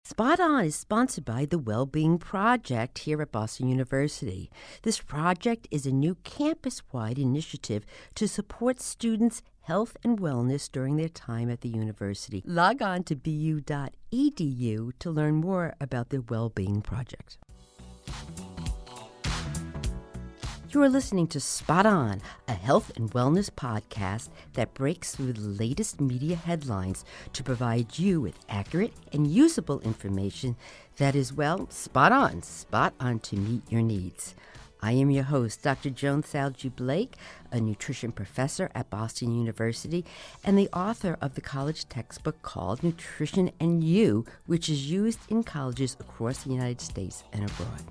Spot On is sponsored by the Wellbeing Project here at Boston University. This project is a new campus-wide initiative to support students' health and wellness during their time at the university. Log on to bu.edu to learn more about the Wellbeing Project. You are listening to Spot On, a health and wellness podcast that breaks through the latest media headlines to provide you with accurate and usable information that is, well, spot on to meet your needs. I am your host, Dr. Joan Salge Blake, a nutrition professor at Boston University and the author of the college textbook called Nutrition and You, which is used in colleges across the United States and abroad.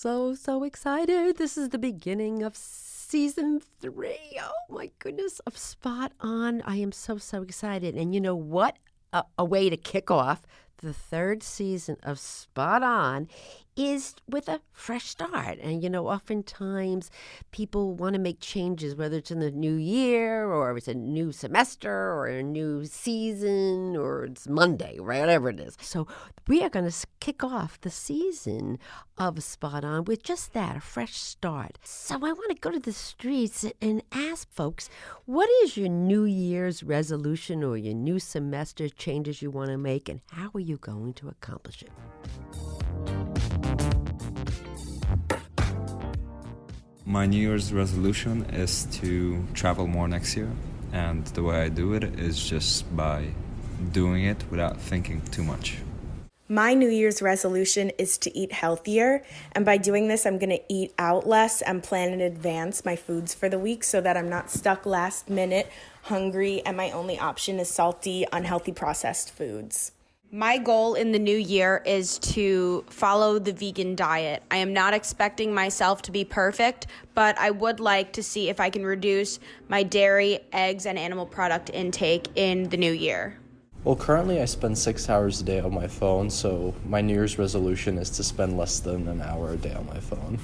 So excited. This is the beginning of season 3. Oh my goodness, of Spot On. I am so excited. And you know what? A way to kick off the 3rd season of Spot On is with a fresh start. And, you know, oftentimes people want to make changes, whether it's in the new year or it's a new semester or a new season or it's Monday, right? Whatever it is. So we are going to kick off the season of Spot On with just that, a fresh start. So I want to go to the streets and ask folks, what is your New Year's resolution or your new semester changes you want to make, and how are you going to accomplish it? My New Year's resolution is to travel more next year, and the way I do it is just by doing it without thinking too much. My New Year's resolution is to eat healthier, and by doing this, I'm going to eat out less and plan in advance my foods for the week so that I'm not stuck last minute, hungry, and my only option is salty, unhealthy processed foods. My goal in the new year is to follow the vegan diet. I am not expecting myself to be perfect, but I would like to see if I can reduce my dairy, eggs, and animal product intake in the new year. Well, currently I spend 6 hours a day on my phone, so my New Year's resolution is to spend less than an hour a day on my phone.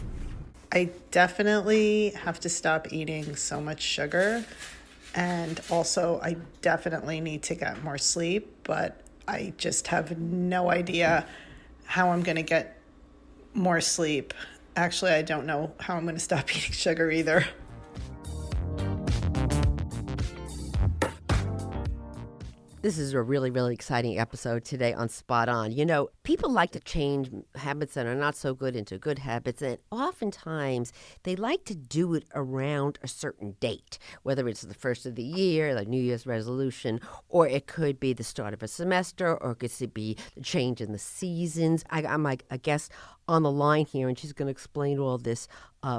I definitely have to stop eating so much sugar, and also I definitely need to get more sleep, but I just have no idea how I'm going to get more sleep. Actually, I don't know how I'm going to stop eating sugar either. This is a really exciting episode today on Spot On. You know, people like to change habits that are not so good into good habits, and oftentimes they like to do it around a certain date, whether it's the first of the year, like New Year's resolution, or it could be the start of a semester, or it could be the change in the seasons. I'm like a guest on the line here, and she's going to explain all this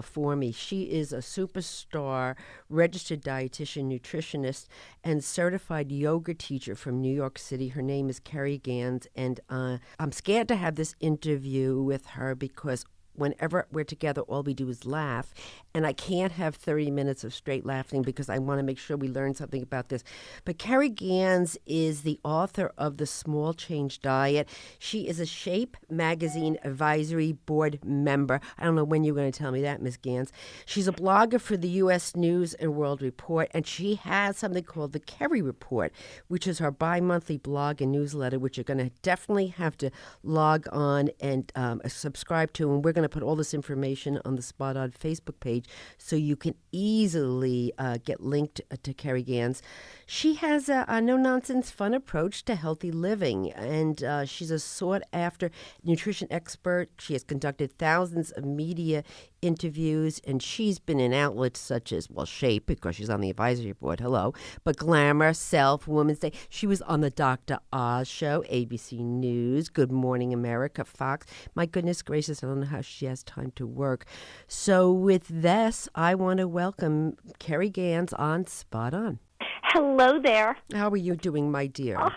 for me. She is a superstar registered dietitian, nutritionist, and certified yoga teacher from New York City. Her name is Keri Gans, and I'm scared to have this interview with her because whenever we're together, all we do is laugh. And I can't have 30 minutes of straight laughing because I want to make sure we learn something about this. But Keri Gans is the author of The Small Change Diet. She is a Shape Magazine Advisory Board member. I don't know when you're going to tell me that, Ms. Gans. She's a blogger for the U.S. News and World Report, and she has something called the Keri Report, which is her bi-monthly blog and newsletter, which you're going to definitely have to log on and subscribe to. And we're going to put all this information on the Spot On Facebook page so you can easily get linked to Keri Gans. She has a no-nonsense, fun approach to healthy living, and she's a sought-after nutrition expert. She has conducted thousands of media interviews, and she's been in outlets such as, well, Shape, because she's on the advisory board, hello, but Glamour, Self, Women's Day. She was on the Dr. Oz show, ABC News, Good Morning America, Fox. My goodness gracious, I don't know how she has time to work. So with this, I want to welcome Keri Gans on Spot On. Hello there. How are you doing, my dear? Oh,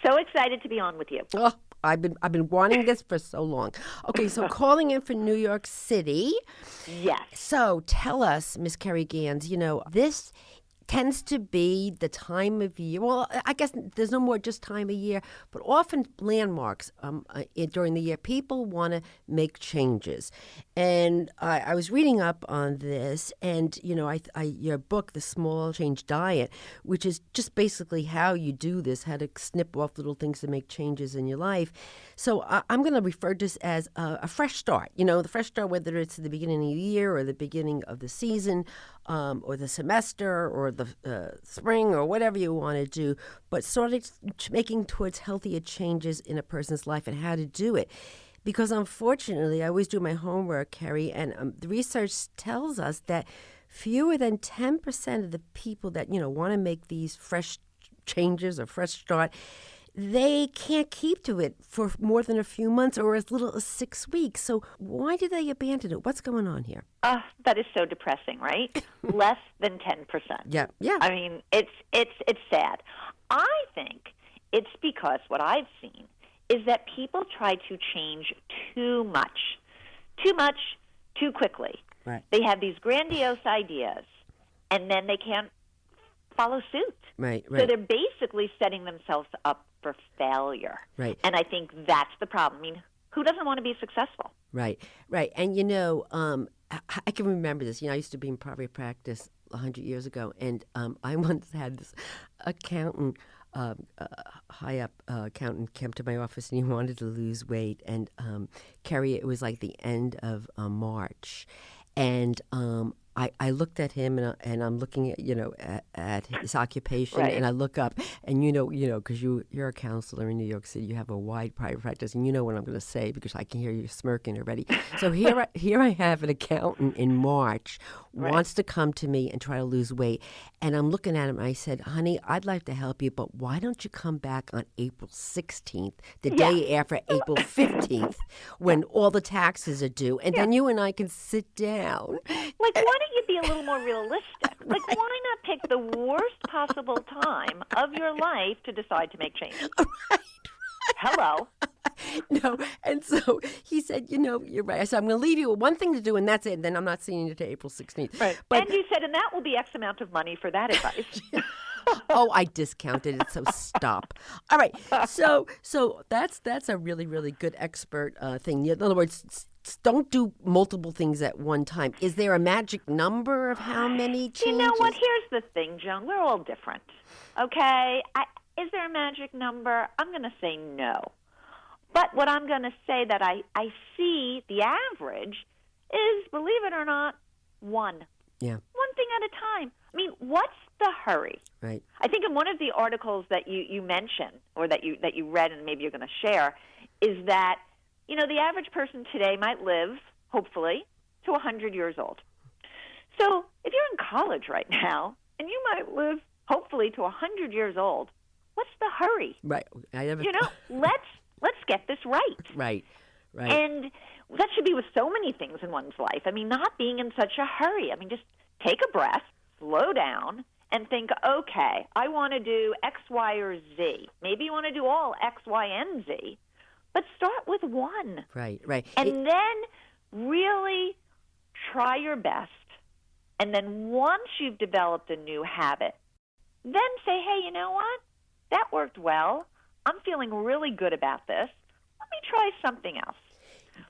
so excited to be on with you. Oh, I've been wanting this for so long. Okay, so calling in from New York City. Yes. So tell us, Miss Keri Gans, you know, this tends to be the time of year. Well, I guess there's no more just time of year, but often landmarks during the year. People want to make changes. And I was reading up on this, and, your book, The Small Change Diet, which is just basically how you do this, how to snip off little things to make changes in your life. So I'm going to refer to this as a fresh start. The fresh start, whether it's the beginning of the year or the beginning of the season, or the semester or the spring or whatever you want to do, but sort of making towards healthier changes in a person's life and how to do it. Because unfortunately, I always do my homework, Keri, and the research tells us that fewer than 10% of the people that, want to make these fresh changes or fresh start, they can't keep to it for more than a few months or as little as 6 weeks. So why do they abandon it? What's going on here? That is so depressing, right? Less than 10%. Yeah. I mean, it's sad. I think it's because what I've seen is that people try to change too much, too quickly. Right. They have these grandiose ideas, and then they can't follow suit. Right. So they're basically setting themselves up for failure. Right. And I think that's the problem. I mean, who doesn't want to be successful? Right. And, I can remember this. I used to be in private practice 100 years ago, and I once had this accountant, high up accountant, came to my office, and he wanted to lose weight. And Keri, it was like the end of March, and I looked at him, and I'm looking at at his occupation, Right. and I look up, and because you're a counselor in New York City, you have a wide private practice, and you know what I'm going to say because I can hear you smirking already. So here I have an accountant in March wants to come to me and try to lose weight, and I'm looking at him, and I said, "Honey, I'd like to help you, but why don't you come back on April 16th, the day after April 15th, when all the taxes are due, and then you and I can sit down." Like, why don't you be a little more realistic? Like, why not pick the worst possible time of your life to decide to make change? Right. Hello. No, and so he said, you're right. I said, I'm going to leave you with one thing to do, and that's it. And then I'm not seeing you to April 16th. Right. But, And you said, and that will be X amount of money for that advice. oh, I discounted it, so stop. All right, so that's a really, really good expert thing. In other words, don't do multiple things at one time. Is there a magic number of how many changes? You know what? Here's the thing, Joan. We're all different. Okay? Is there a magic number? I'm going to say no. But what I'm going to say that I see the average is, believe it or not, one. Yeah. One thing at a time. I mean, what's the hurry? Right. I think in one of the articles that you mentioned, or that you read and maybe you're going to share, is that, the average person today might live, hopefully, to 100 years old. So if you're in college right now, and you might live, hopefully, to 100 years old, what's the hurry? Right. Let's get this right. Right. And that should be with so many things in one's life. I mean, not being in such a hurry. I mean, just take a breath, slow down, and think, okay, I want to do X, Y, or Z. Maybe you want to do all X, Y, and Z, but start with one. Right. And then really try your best. And then once you've developed a new habit, then say, hey, you know what? That worked well. I'm feeling really good about this. Let me try something else.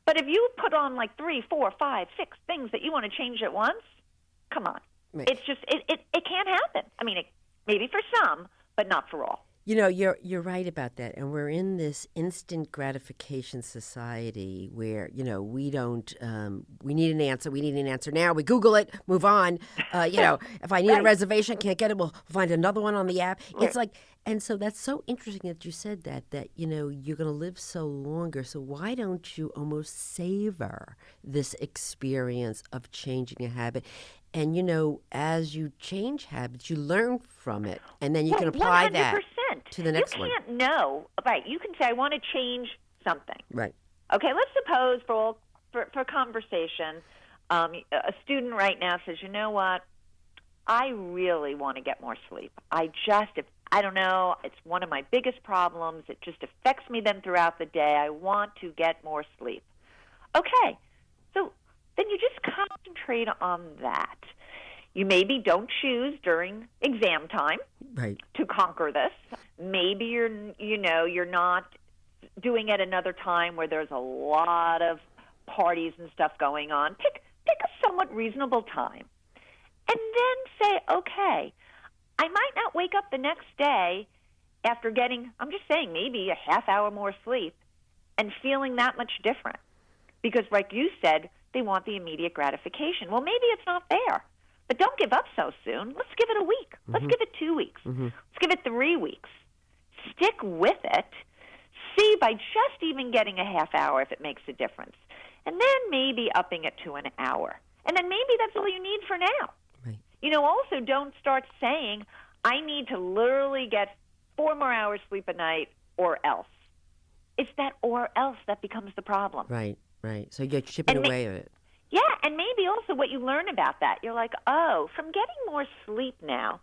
But if you put on like 3, 4, 5, 6 things that you want to change at once, come on. Right. It's just, it can't happen. I mean, maybe for some, but not for all. You're right about that, and we're in this instant gratification society where we don't we need an answer now. We Google it, move on. If I need a reservation, can't get it, we'll find another one on the app. It's like, and so that's so interesting that you said that you're going to live so longer. So why don't you almost savor this experience of changing a habit? And, as you change habits, you learn from it. And then you can apply 100%. that to the next one. You can't know. Right. You can say, I want to change something. Right. Okay, let's suppose for conversation, a student right now says, you know what? I really want to get more sleep. I don't know, it's one of my biggest problems. It just affects me then throughout the day. I want to get more sleep. Okay, so then you just concentrate on that. You maybe don't choose during exam time Right. to conquer this. Maybe you're not doing it another time where there's a lot of parties and stuff going on. Pick a somewhat reasonable time. And then say, okay, I might not wake up the next day after getting, I'm just saying, maybe a half hour more sleep and feeling that much different. Because like you said, they want the immediate gratification. Well, maybe it's not there. But don't give up so soon. Let's give it a week. Let's give it 2 weeks. Let's give it 3 weeks. Stick with it. See by just even getting a half hour if it makes a difference. And then maybe upping it to an hour. And then maybe that's all you need for now. Right. Also don't start saying, I need to literally get 4 more hours sleep a night or else. It's that or else that becomes the problem. Right. So you're chipping away at it. Yeah, and maybe also what you learn about that, you're like, oh, from getting more sleep now,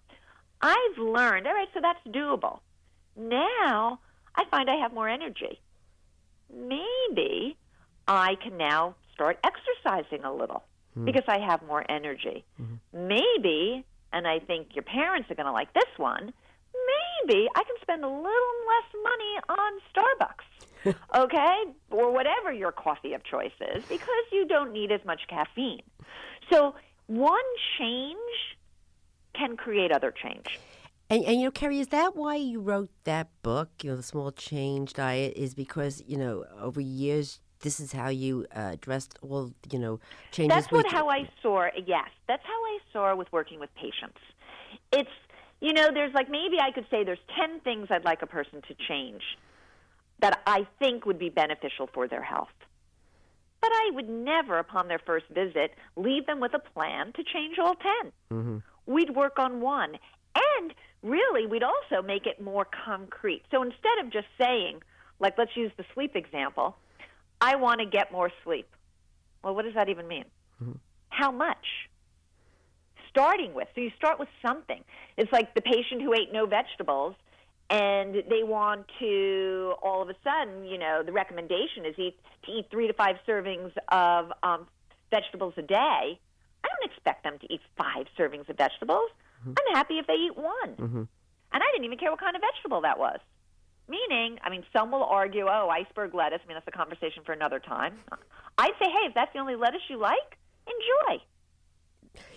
I've learned, all right, so that's doable. Now I find I have more energy. Maybe I can now start exercising a little because I have more energy. Maybe, and I think your parents are going to like this one, maybe I can spend a little less money on Starbucks, okay, or whatever your coffee of choice is, because you don't need as much caffeine. So one change can create other change. And Keri, is that why you wrote that book, The Small Change Diet, is because, over years, this is how you addressed all, changes? That's how I saw it, yes. That's how I saw it with working with patients. It's, there's maybe I could say there's 10 things I'd like a person to change that I think would be beneficial for their health. But I would never, upon their first visit, leave them with a plan to change all 10. We'd work on one. And really, we'd also make it more concrete. So instead of just saying, let's use the sleep example, I want to get more sleep. Well, what does that even mean? How much? Starting with. So you start with something. It's like the patient who ate no vegetables, and they want to, all of a sudden, the recommendation is to eat 3 to 5 servings of vegetables a day. I don't expect them to eat 5 servings of vegetables. I'm happy if they eat 1. And I didn't even care what kind of vegetable that was. Meaning, some will argue, iceberg lettuce. That's a conversation for another time. I'd say, hey, if that's the only lettuce you like, enjoy.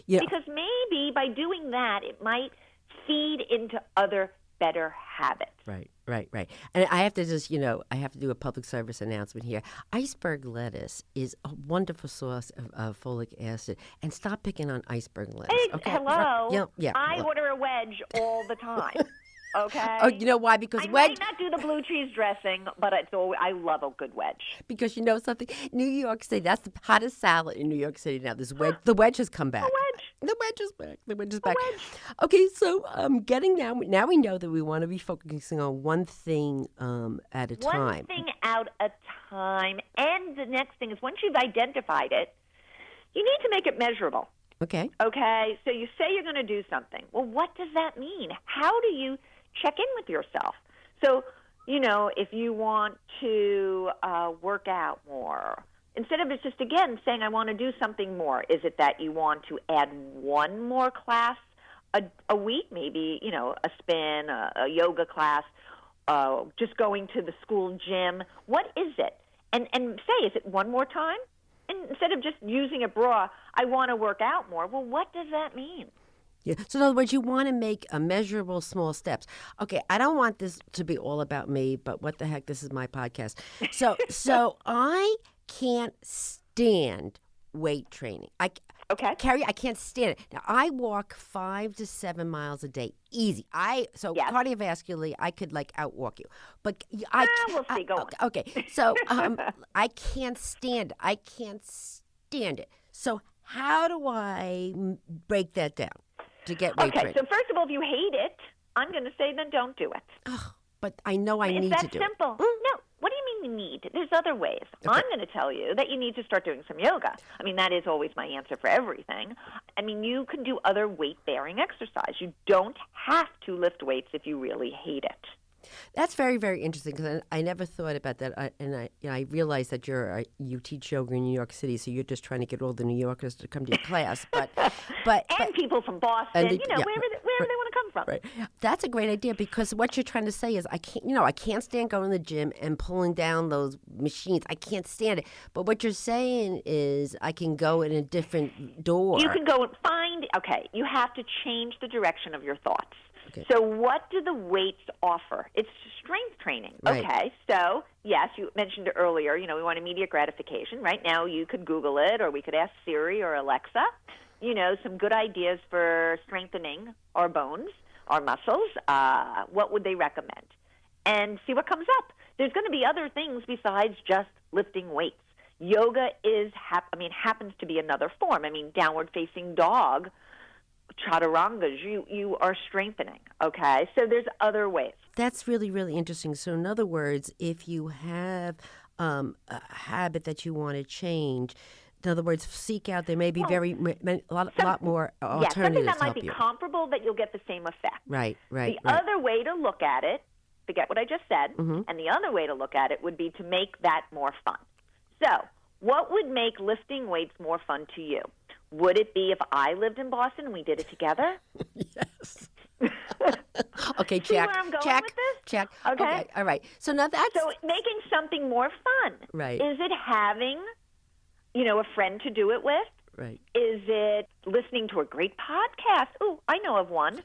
Yeah. Because maybe by doing that, it might feed into other better habits. Right. And I have to just, I have to do a public service announcement here. Iceberg lettuce is a wonderful source of folic acid. And stop picking on iceberg lettuce. Hey, okay? hello. Yeah. I order a wedge all the time. Okay. Oh, you know why? Because I wedge. might not do the blue cheese dressing, but I love a good wedge. Because you know something, New York City. That's the hottest salad in New York City now. This wedge. The wedge has come back. The wedge is back. The wedge is back. Okay, so getting now we know that we want to be focusing on one thing at a time. One thing at a time, and the next thing is once you've identified it, you need to make it measurable. Okay. Okay. So you say you're going to do something. Well, what does that mean? How do you check in with yourself? So, if you want to work out more, instead of just, again, saying I want to do something more, is it that you want to add one more class a week, maybe, a spin, a yoga class, just going to the school gym? What is it? And say, is it one more time? And instead of just using it broad, I want to work out more. Well, what does that mean? Yeah. So in other words, you want to make a measurable small steps. Okay, I don't want this to be all about me, but what the heck, this is my podcast. So I can't stand weight training. Okay. Keri, I can't stand it. Now, I walk 5 to 7 miles a day, easy. Yes. Cardiovascularly, I could outwalk you. But we'll see. Go on. Okay, so I can't stand it. I can't stand it. So how do I break that down to get weight training? Okay, so first of all, if you hate it, I'm going to say then don't do it. Oh, but I know I need to do it. It's that simple. No. What do you mean you need? There's other ways. Okay. I'm going to tell you that you need to start doing some yoga. That is always my answer for everything. You can do other weight-bearing exercise. You don't have to lift weights if you really hate it. That's very, very interesting because I never thought about that. I realize that you teach yoga in New York City, so you're just trying to get all the New Yorkers to come to your class. But people from Boston, and wherever they want to come from. Right. That's a great idea because what you're trying to say is I can't stand going to the gym and pulling down those machines. I can't stand it. But what you're saying is I can go in a different door. You can go and you have to change the direction of your thoughts. Okay. So what do the weights offer? It's strength training. Right. Okay, so yes, you mentioned it earlier, we want immediate gratification. Right now you could Google it or we could ask Siri or Alexa, some good ideas for strengthening our bones, our muscles. What would they recommend? And see what comes up. There's going to be other things besides just lifting weights. Yoga happens to be another form. Downward facing dog, chaturangas, you are strengthening, okay? So there's other ways. That's really, really interesting. So in other words, if you have a habit that you want to change, in other words, seek out, there may be a lot more alternatives. Yes, something that might be you. comparable that you'll get the same effect. Right. The other way to look at it, forget what I just said, and the other way to look at it would be to make that more fun. So what would make lifting weights more fun to you? Would it be if I lived in Boston and we did it together? Yes. Okay, check. See where I'm going with this? Check. Okay. All right. So now that's... So making something more fun. Right. Is it having, a friend to do it with? Right. Is it listening to a great podcast? Oh, I know of one.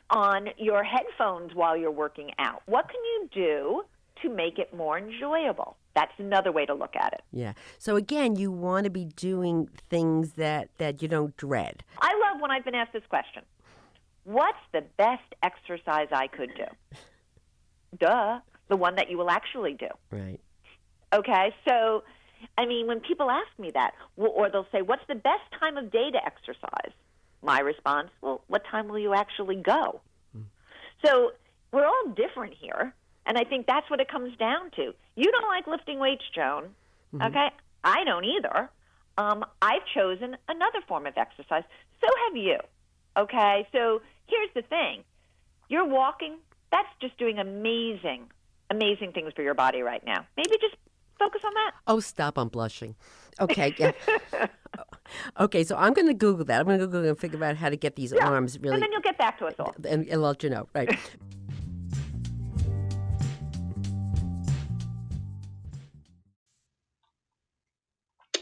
On your headphones while you're working out. What can you do to make it more enjoyable? That's another way to look at it. Yeah. So again, you want to be doing things that you don't dread. I love when I've been asked this question. What's the best exercise I could do? Duh. The one that you will actually do. Right. Okay. So, when people ask me that, or they'll say, what's the best time of day to exercise? My response, well, what time will you actually go? So we're all different here. And I think that's what it comes down to. You don't like lifting weights, Joan. Okay? I don't either. I've chosen another form of exercise. So have you. Okay? So here's the thing. You're walking. That's just doing amazing things for your body right now. Maybe just focus on that. Oh, stop. I'm blushing. Okay. Yeah. Okay, so I'm going to Google that. I'm going to Google and figure out how to get these arms really. And then you'll get back to us all. And I'll let you know. Right.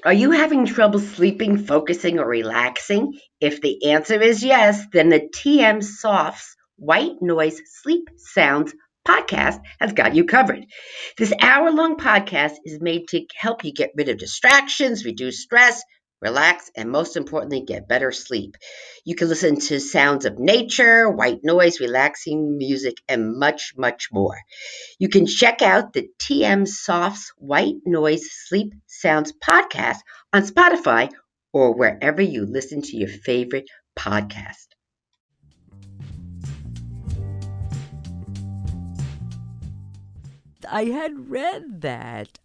Are you having trouble sleeping, focusing, or relaxing? If the answer is yes, then the TM Softs White Noise Sleep Sounds podcast has got you covered. This hour-long podcast is made to help you get rid of distractions, reduce stress, relax, and most importantly, get better sleep. You can listen to sounds of nature, white noise, relaxing music, and much, much more. You can check out the TM Softs White Noise Sleep Sounds podcast on Spotify or wherever you listen to your favorite podcast. I had read that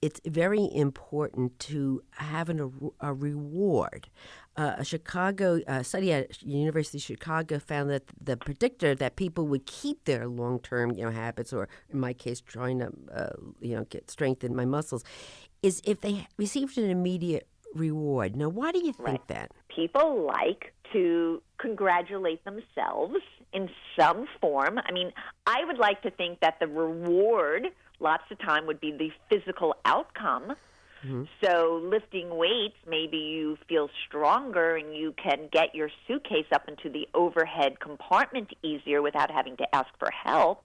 it's very important to have a reward. A study at University of Chicago found that the predictor that people would keep their long-term habits, or in my case, trying to get strengthen my muscles, is if they received an immediate reward. Now, why do you think that? People like to congratulate themselves in some form. I would like to think that the reward lots of time would be the physical outcome. So lifting weights, maybe you feel stronger and you can get your suitcase up into the overhead compartment easier without having to ask for help.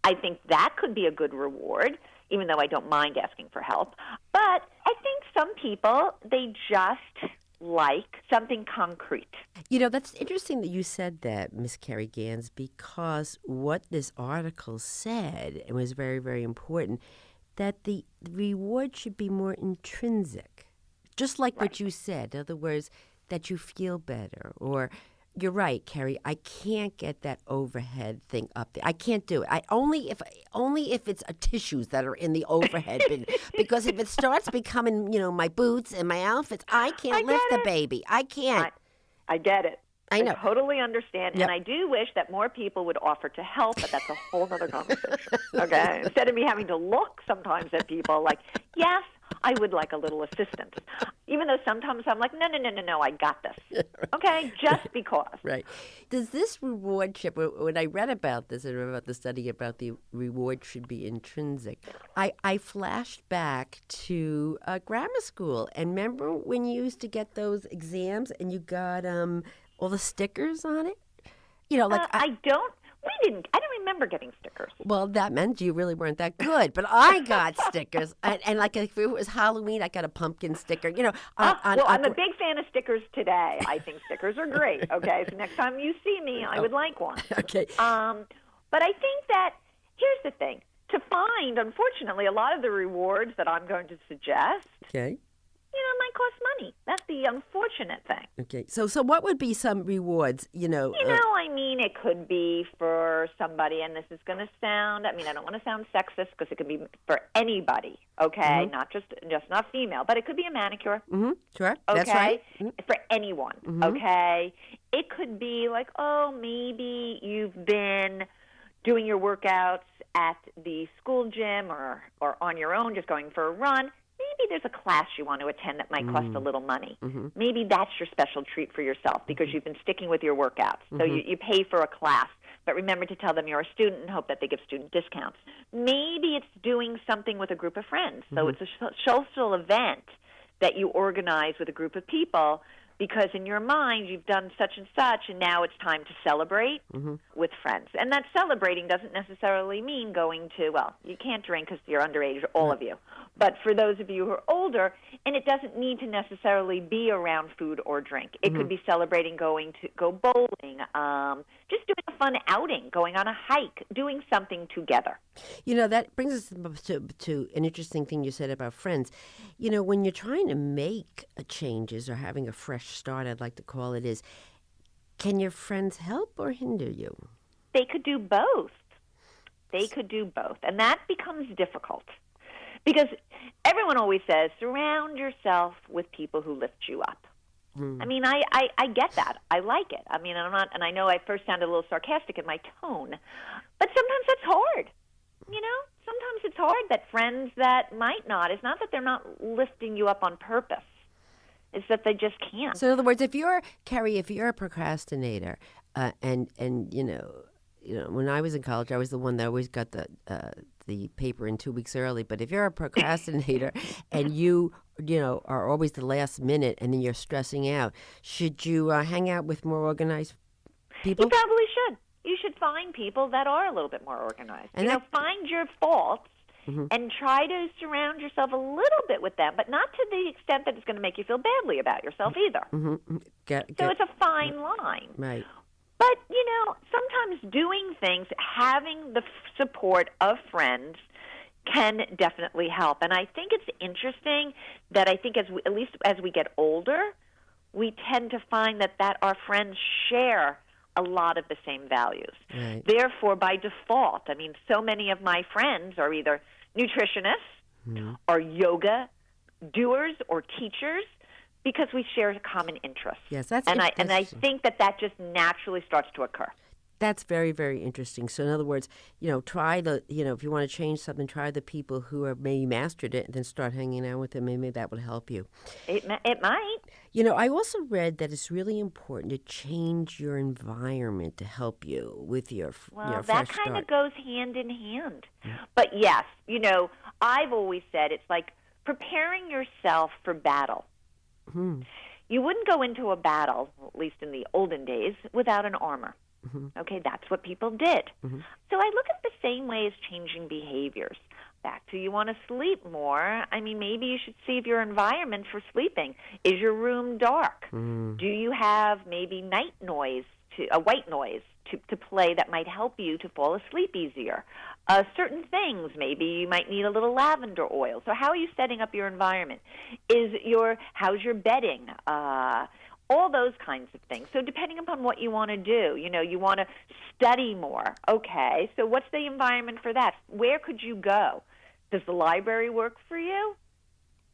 I think that could be a good reward, even though I don't mind asking for help. But I think some people, they just like something concrete. That's interesting that you said that, Miss Keri Gans, because what this article said, and was very, very important, that the reward should be more intrinsic. Just like what you said. In other words, that you feel better. Or, you're right, Keri, I can't get that overhead thing up there. I can't do it. Only if it's tissues that are in the overhead bin. Because if it starts becoming, my boots and my outfits, I can't lift the baby. I can't. I get it. I know. totally understand, Yep. and I do wish that more people would offer to help, but that's a whole other conversation, okay? Instead of me having to look sometimes at people like, yes, I would like a little assistance. Even though sometimes I'm like, no, I got this. Okay, just because. Right. Does this reward chip, when I read about this and read about the study about the reward should be intrinsic, I flashed back to grammar school. And remember when you used to get those exams and you got all the stickers on it? You know, like I don't remember getting stickers. well, that meant you really weren't that good. But I got stickers, and like if it was Halloween, I got a pumpkin sticker. You know, I'm a big fan of stickers today. I think stickers are great. Okay, so next time you see me, I would like one. Okay. But I think that here's the thing: to find, unfortunately, a lot of the rewards that I'm going to suggest, Okay. it might cost money. That's the unfortunate thing. Okay. So what would be some rewards? It could be for somebody, and this is going to sound, I don't want to sound sexist because it could be for anybody, okay? Not just not female, but it could be a manicure. Mm-hmm. Sure. Okay? That's right. For anyone, okay? It could be like, maybe you've been doing your workouts at the school gym or on your own, just going for a run. Maybe there's a class you want to attend that might cost a little money. Maybe that's your special treat for yourself because you've been sticking with your workouts. So you pay for a class, but remember to tell them you're a student and hope that they give student discounts. Maybe it's doing something with a group of friends. So it's a social event that you organize with a group of people because in your mind you've done such and such, and now it's time to celebrate with friends. And that celebrating doesn't necessarily mean going to, you can't drink because you're underage, all of you. But for those of you who are older, and it doesn't need to necessarily be around food or drink. It could be celebrating going to go bowling, just doing a fun outing, going on a hike, doing something together. That brings us to an interesting thing you said about friends. When you're trying to make changes or having a fresh start, I'd like to call it, is can your friends help or hinder you? They could do both. And that becomes difficult. Because everyone always says, surround yourself with people who lift you up. I get that. I like it. I'm not, and I know I first sounded a little sarcastic in my tone, but sometimes that's hard. Sometimes it's hard that friends that might not, it's not that they're not lifting you up on purpose. It's that they just can't. So in other words, if you're a procrastinator, and when I was in college, I was the one that always got the paper in 2 weeks early. But if you're a procrastinator and you are always the last minute and then you're stressing out, should you hang out with more organized people? You probably should. You should find people that are a little bit more organized. And find your faults and try to surround yourself a little bit with them, but not to the extent that it's going to make you feel badly about yourself either. So it's a fine line. Right. But, sometimes doing things, having the support of friends can definitely help. And I think it's interesting that at least as we get older, we tend to find that our friends share a lot of the same values. Right. Therefore, by default, so many of my friends are either nutritionists or yoga doers or teachers, because we share a common interest. Yes, that's and I think that just naturally starts to occur. That's very, very interesting. So in other words, try if you want to change something, try the people who have maybe mastered it and then start hanging out with them. Maybe that would help you. It might. I also read that it's really important to change your environment to help you with your fresh start. Well, that kind of goes hand in hand. But yes, I've always said it's like preparing yourself for battle. You wouldn't go into a battle, at least in the olden days, without an armor. Okay, that's what people did. So I look at the same way as changing behaviors. Back to you want to sleep more. Maybe you should see if your environment for sleeping. Is your room dark? Do you have maybe white noise to play that might help you to fall asleep easier? Certain things, maybe you might need a little lavender oil. So how are you setting up your environment? How's your bedding? All those kinds of things. So depending upon what you want to do, you want to study more. Okay, so what's the environment for that? Where could you go? Does the library work for you?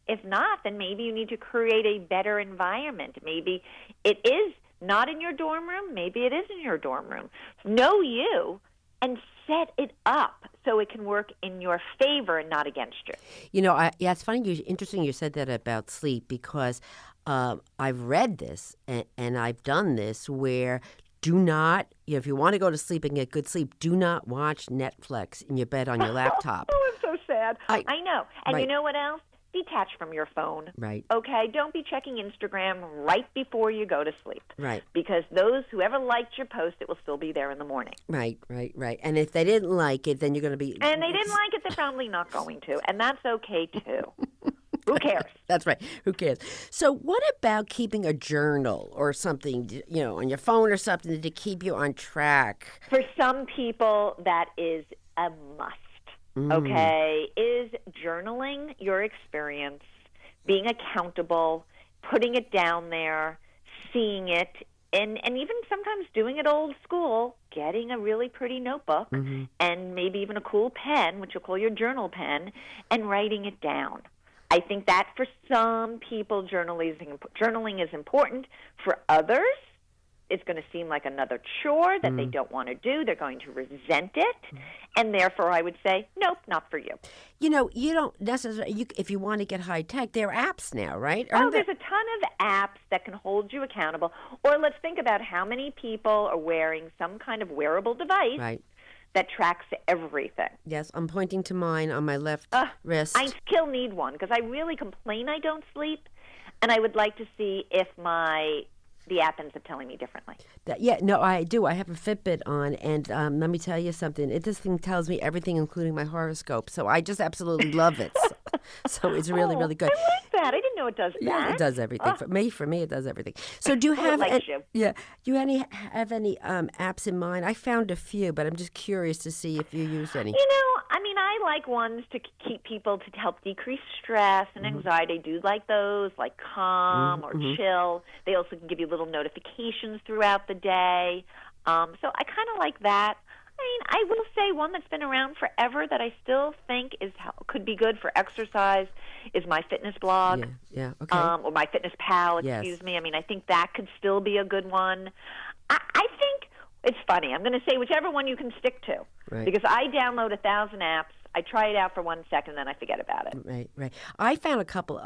If not, then maybe you need to create a better environment. Maybe it is not in your dorm room. Maybe it is in your dorm room. Know you and set it up so it can work in your favor and not against you. You know, yeah, it's funny. Interesting you said that about sleep because I've read this and I've done this where do not, if you want to go to sleep and get good sleep, do not watch Netflix in your bed on your laptop. Oh, I'm so sad. I know. And right. You know what else? Detach from your phone. Right. Okay? Don't be checking Instagram right before you go to sleep. Right. Because whoever liked your post, it will still be there in the morning. Right. And if they didn't like it, then you're going to be... And they didn't like it, they're probably not going to. And that's okay, too. Who cares? That's right. Who cares? So what about keeping a journal or something, on your phone or something to keep you on track? For some people, that is a must. Okay? Is journaling your experience, being accountable, putting it down there, seeing it, and even sometimes doing it old school, getting a really pretty notebook and maybe even a cool pen, which you'll call your journal pen, and writing it down. I think that for some people, journaling is important. For others, it's going to seem like another chore that they don't want to do. They're going to resent it. And therefore, I would say, nope, not for you. You don't necessarily, if you want to get high tech, there are apps now, right? There's a ton of apps that can hold you accountable. Or let's think about how many people are wearing some kind of wearable device that tracks everything. Yes, I'm pointing to mine on my left wrist. I still need one because I really complain I don't sleep, and I would like to see if the app ends up telling me differently. I do. I have a Fitbit on, and let me tell you something. This thing tells me everything, including my horoscope. So I just absolutely love it. So it's really, really good. I like that. I didn't know it does that. Yeah, it does everything. For me, it does everything. So do you have you. Yeah? Do you have any apps in mind? I found a few, but I'm just curious to see if you use any. I like ones to keep people to help decrease stress and anxiety. I do like those, like Calm or Chill. They also can give you little notifications throughout the day. So I kind of like that. I will say one that's been around forever that I still think could be good for exercise is my fitness blog. Yeah, okay. Or my fitness pal, excuse me. I think that could still be a good one. I think it's funny. I'm going to say whichever one you can stick to. Right. Because I download 1,000 apps. I try it out for 1 second, then I forget about it. Right. I found a couple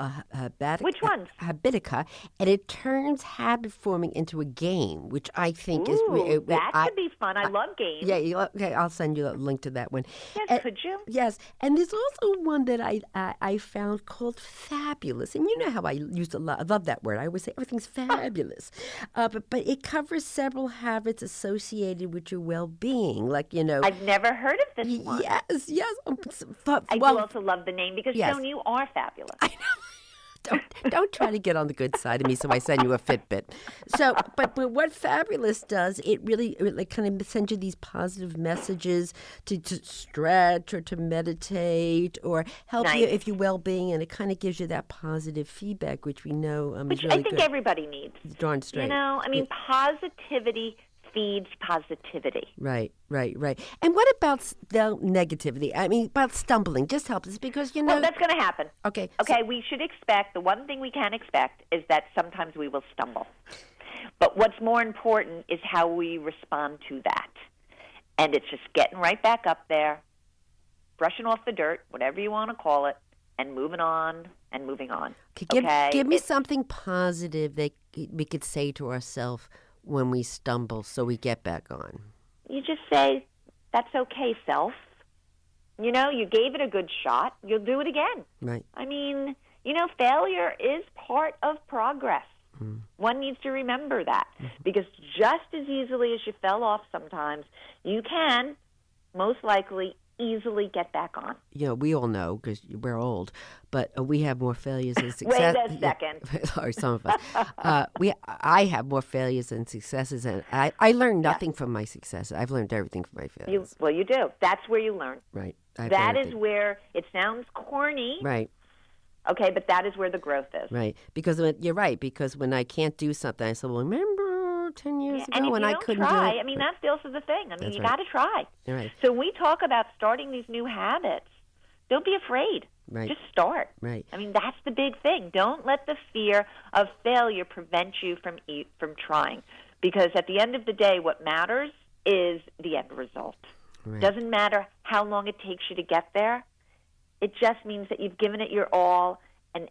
Which ones? Habitica, and it turns habit forming into a game, which I think is... that could be fun. I love games. Yeah, okay, I'll send you a link to that one. Yes, could you? Yes, and there's also one that I found called Fabulous, and you know how I love that word. I always say everything's fabulous. But it covers several habits associated with your well-being, I've never heard of this one. Yes. I do also love the name because, Joan, you are fabulous. I know. Don't try to get on the good side of me, so I send you a Fitbit. So, but what Fabulous does, it really kind of sends you these positive messages to stretch or to meditate or help you if you're well-being, and it kind of gives you that positive feedback, which we know which is really I think good. Everybody needs. Darn straight. Positivity feeds positivity. Right. And what about the negativity? About stumbling. Just help us because, Well, that's going to happen. Okay. We should expect, the one thing we can expect is that sometimes we will stumble. But what's more important is how we respond to that. And it's just getting right back up there, brushing off the dirt, whatever you want to call it, and moving on and moving on. Give me something positive that we could say to ourselves when we stumble so we get back on. You just say, that's okay, self. You gave it a good shot. You'll do it again. Right. Failure is part of progress. One needs to remember that because just as easily as you fell off sometimes, you can most likely easily get back on. We all know because we're old, but we have more failures than success. Wait a second. Sorry, some of us. I have more failures than successes, and I learned nothing from my successes. I've learned everything from my failures. You do. That's where you learn. Right. That is where it sounds corny. Right. Okay, but that is where the growth is. Right. Because you're right. Because when I can't do something, I say, well, remember 10 years ago when I couldn't try, do it? That's also the thing. You right. got to try. Right. So when we talk about starting these new habits, don't be afraid. Right. Just start. Right. That's the big thing. Don't let the fear of failure prevent you from trying. Because at the end of the day, what matters is the end result. Right. Doesn't matter how long it takes you to get there. It just means that you've given it your all, and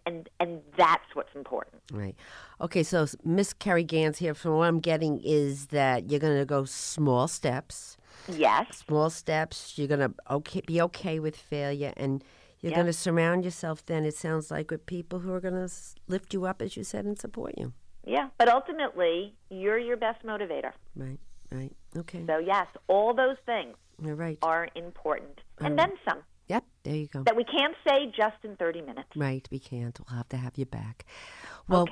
that's what's important. Right. Okay, so Miss Keri Gans here, from what I'm getting, is that you're going to go small steps. Yes. Small steps. You're going to be okay with failure, and you're going to surround yourself then, it sounds like, with people who are going to lift you up, as you said, and support you. Yeah, but ultimately, you're your best motivator. Right, right. Okay. So, yes, all those things You're right. are important. And then some. Yep, there you go. That we can't say just in 30 minutes. Right, we can't. We'll have to have you back. Well,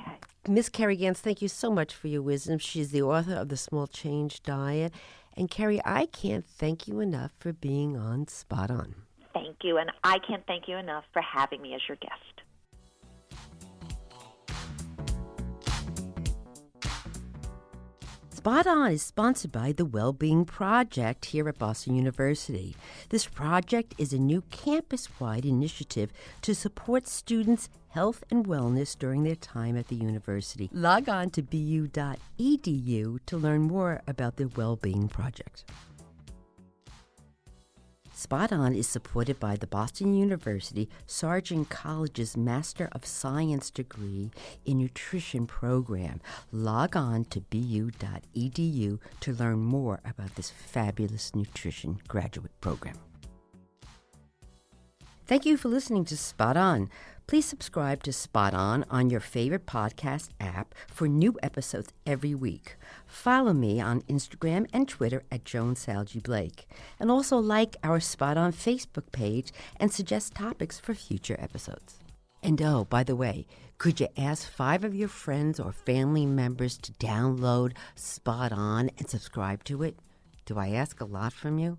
Miss Keri Gans, thank you so much for your wisdom. She's the author of The Small Change Diet. And Keri, I can't thank you enough for being on Spot On. Thank you, and I can't thank you enough for having me as your guest. Spot On is sponsored by the Wellbeing Project here at Boston University. This project is a new campus-wide initiative to support students' health and wellness during their time at the university. Log on to bu.edu to learn more about the Wellbeing Project. Spot On is supported by the Boston University Sargent College's Master of Science degree in Nutrition program. Log on to bu.edu to learn more about this fabulous nutrition graduate program. Thank you for listening to Spot On. Please subscribe to Spot On your favorite podcast app for new episodes every week. Follow me on Instagram and Twitter at Joan Salge Blake. And also like our Spot On Facebook page and suggest topics for future episodes. And oh, by the way, could you ask 5 of your friends or family members to download Spot On and subscribe to it? Do I ask a lot from you?